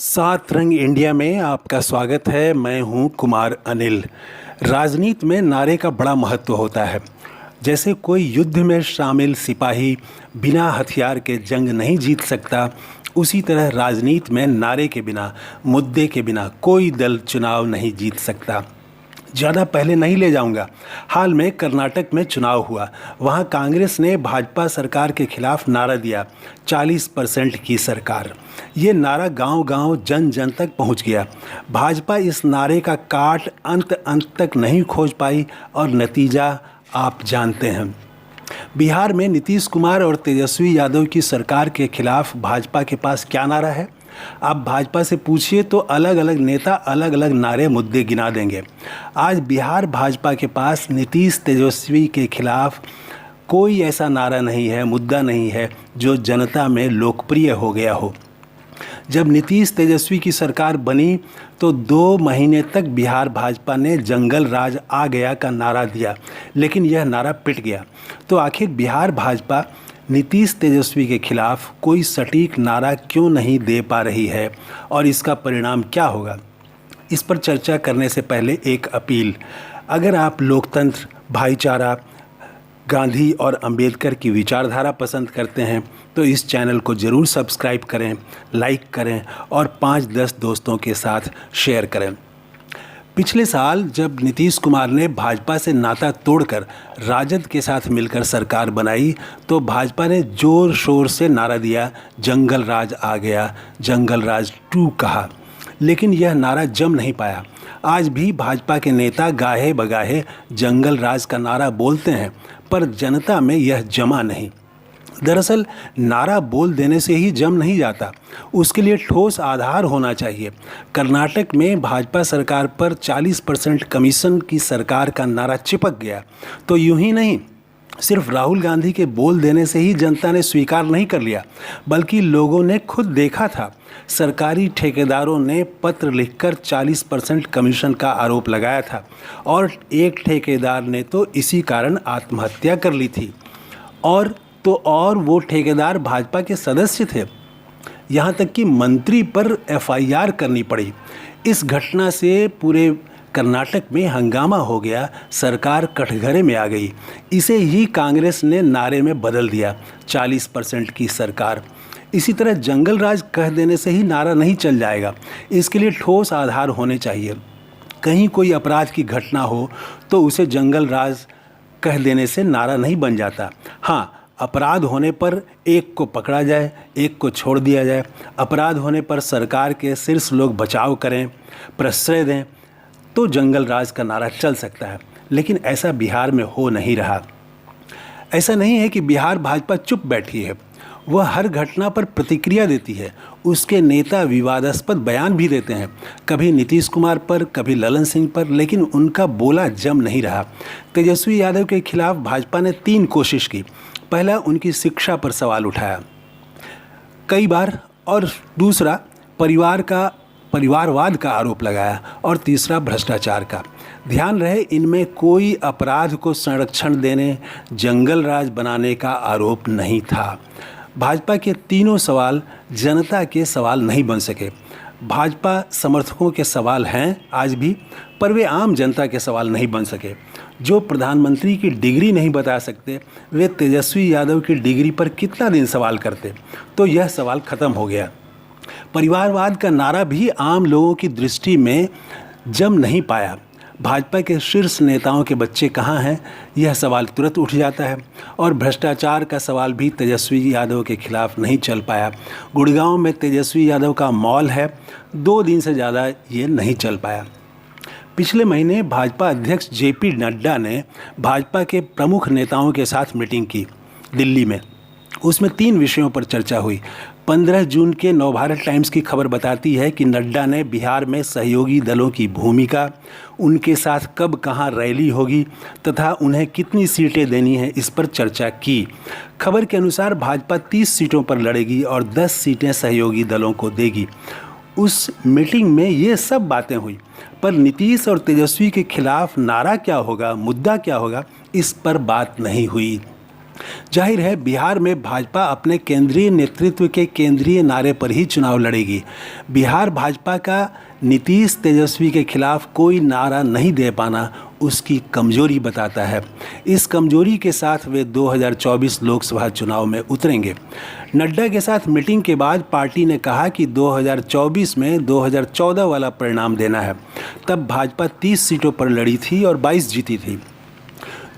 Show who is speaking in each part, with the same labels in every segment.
Speaker 1: सात रंग इंडिया में आपका स्वागत है। मैं हूं कुमार अनिल। राजनीति में नारे का बड़ा महत्व होता है। जैसे कोई युद्ध में शामिल सिपाही बिना हथियार के जंग नहीं जीत सकता, उसी तरह राजनीति में नारे के बिना, मुद्दे के बिना कोई दल चुनाव नहीं जीत सकता। ज़्यादा पहले नहीं ले जाऊंगा। हाल में कर्नाटक में चुनाव हुआ। वहां कांग्रेस ने भाजपा सरकार के खिलाफ नारा दिया, 40% की सरकार। ये नारा गांव-गांव, जन जन तक पहुंच गया। भाजपा इस नारे का काट अंत तक नहीं खोज पाई और नतीजा आप जानते हैं। बिहार में नीतीश कुमार और तेजस्वी यादव की सरकार के खिलाफ भाजपा के पास क्या नारा है? आप भाजपा से पूछिए तो अलग अलग नेता अलग अलग नारे मुद्दे गिना देंगे। आज बिहार भाजपा के पास नीतीश तेजस्वी के खिलाफ कोई ऐसा नारा नहीं है, मुद्दा नहीं है जो जनता में लोकप्रिय हो गया हो। जब नीतीश तेजस्वी की सरकार बनी तो 2 महीने तक बिहार भाजपा ने जंगल राज आ गया का नारा दिया, लेकिन यह नारा पिट गया। तो आखिर बिहार भाजपा नीतीश तेजस्वी के खिलाफ कोई सटीक नारा क्यों नहीं दे पा रही है और इसका परिणाम क्या होगा? इस पर चर्चा करने से पहले एक अपील। अगर आप लोकतंत्र, भाईचारा, गांधी और अंबेडकर की विचारधारा पसंद करते हैं तो इस चैनल को ज़रूर सब्सक्राइब करें, लाइक करें और 5-10 दोस्तों के साथ शेयर करें। पिछले साल जब नीतीश कुमार ने भाजपा से नाता तोड़कर राजद के साथ मिलकर सरकार बनाई तो भाजपा ने जोर शोर से नारा दिया, जंगल राज आ गया, जंगल राज 2 कहा। लेकिन यह नारा जम नहीं पाया। आज भी भाजपा के नेता गाहे बगाहे जंगल राज का नारा बोलते हैं, पर जनता में यह जमा नहीं। दरअसल नारा बोल देने से ही जम नहीं जाता, उसके लिए ठोस आधार होना चाहिए। कर्नाटक में भाजपा सरकार पर 40% कमीशन की सरकार का नारा चिपक गया तो यूं ही नहीं, सिर्फ राहुल गांधी के बोल देने से ही जनता ने स्वीकार नहीं कर लिया, बल्कि लोगों ने खुद देखा था। सरकारी ठेकेदारों ने पत्र लिखकर 40% कमीशन का आरोप लगाया था और एक ठेकेदार ने तो इसी कारण आत्महत्या कर ली थी। और वो ठेकेदार भाजपा के सदस्य थे। यहाँ तक कि मंत्री पर एफआईआर करनी पड़ी। इस घटना से पूरे कर्नाटक में हंगामा हो गया, सरकार कठघरे में आ गई। इसे ही कांग्रेस ने नारे में बदल दिया, 40% की सरकार। इसी तरह जंगल राज कह देने से ही नारा नहीं चल जाएगा, इसके लिए ठोस आधार होने चाहिए। कहीं कोई अपराध की घटना हो तो उसे जंगल राज कह देने से नारा नहीं बन जाता। हाँ, अपराध होने पर एक को पकड़ा जाए, एक को छोड़ दिया जाए। अपराध होने पर सरकार के शीर्ष लोग बचाव करें, प्रश्रय दें, तो जंगल राज का नारा चल सकता है। लेकिन ऐसा बिहार में हो नहीं रहा। ऐसा नहीं है कि बिहार भाजपा चुप बैठी है, वह हर घटना पर प्रतिक्रिया देती है। उसके नेता विवादास्पद बयान भी देते हैं, कभी नीतीश कुमार पर, कभी ललन सिंह पर, लेकिन उनका बोला जम नहीं रहा। तेजस्वी यादव के खिलाफ भाजपा ने 3 कोशिश की। पहला, उनकी शिक्षा पर सवाल उठाया कई बार, और दूसरा परिवारवाद का आरोप लगाया, और तीसरा भ्रष्टाचार का। ध्यान रहे, इनमें कोई अपराध को संरक्षण देने, जंगल राज बनाने का आरोप नहीं था। भाजपा के तीनों सवाल जनता के सवाल नहीं बन सके। भाजपा समर्थकों के सवाल हैं आज भी, पर वे आम जनता के सवाल नहीं बन सके। जो प्रधानमंत्री की डिग्री नहीं बता सकते, वे तेजस्वी यादव की डिग्री पर कितना दिन सवाल करते? तो यह सवाल खत्म हो गया। परिवारवाद का नारा भी आम लोगों की दृष्टि में जम नहीं पाया। भाजपा के शीर्ष नेताओं के बच्चे कहाँ हैं, यह सवाल तुरंत उठ जाता है। और भ्रष्टाचार का सवाल भी तेजस्वी यादव के खिलाफ नहीं चल पाया। गुड़गांव में तेजस्वी यादव का मॉल है, 2 दिन से ज़्यादा ये नहीं चल पाया। पिछले महीने भाजपा अध्यक्ष जेपी नड्डा ने भाजपा के प्रमुख नेताओं के साथ मीटिंग की दिल्ली में। उसमें 3 विषयों पर चर्चा हुई। 15 जून के नवभारत टाइम्स की खबर बताती है कि नड्डा ने बिहार में सहयोगी दलों की भूमिका, उनके साथ कब कहाँ रैली होगी तथा उन्हें कितनी सीटें देनी है, इस पर चर्चा की। खबर के अनुसार भाजपा 30 सीटों पर लड़ेगी और 10 सीटें सहयोगी दलों को देगी। उस मीटिंग में ये सब बातें हुई, पर नीतीश और तेजस्वी के खिलाफ नारा क्या होगा, मुद्दा क्या होगा, इस पर बात नहीं हुई। जाहिर है बिहार में भाजपा अपने केंद्रीय नेतृत्व के केंद्रीय नारे पर ही चुनाव लड़ेगी। बिहार भाजपा का नीतीश तेजस्वी के खिलाफ कोई नारा नहीं दे पाना उसकी कमजोरी बताता है। इस कमजोरी के साथ वे 2024 लोकसभा चुनाव में उतरेंगे। नड्डा के साथ मीटिंग के बाद पार्टी ने कहा कि 2024 में 2014 वाला परिणाम देना है। तब भाजपा 30 सीटों पर लड़ी थी और 22 जीती थी।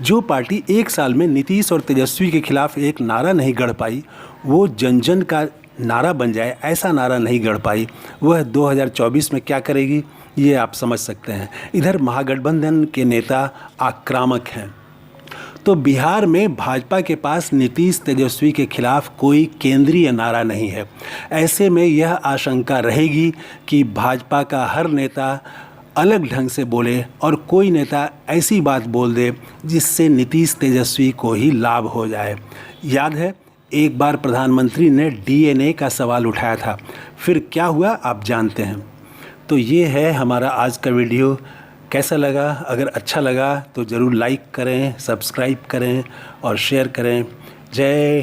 Speaker 1: जो पार्टी एक साल में नीतीश और तेजस्वी के खिलाफ एक नारा नहीं गढ़ पाई, वो जन जन का नारा बन जाए ऐसा नारा नहीं गढ़ पाई, वह 2024 में क्या करेगी ये आप समझ सकते हैं। इधर महागठबंधन के नेता आक्रामक हैं। तो बिहार में भाजपा के पास नीतीश तेजस्वी के खिलाफ कोई केंद्रीय नारा नहीं है। ऐसे में यह आशंका रहेगी कि भाजपा का हर नेता अलग ढंग से बोले और कोई नेता ऐसी बात बोल दे जिससे नीतीश तेजस्वी को ही लाभ हो जाए। याद है एक बार प्रधानमंत्री ने डीएनए का सवाल उठाया था, फिर क्या हुआ आप जानते हैं। तो ये है हमारा आज का वीडियो। कैसा लगा? अगर अच्छा लगा तो ज़रूर लाइक करें, सब्सक्राइब करें और शेयर करें। जय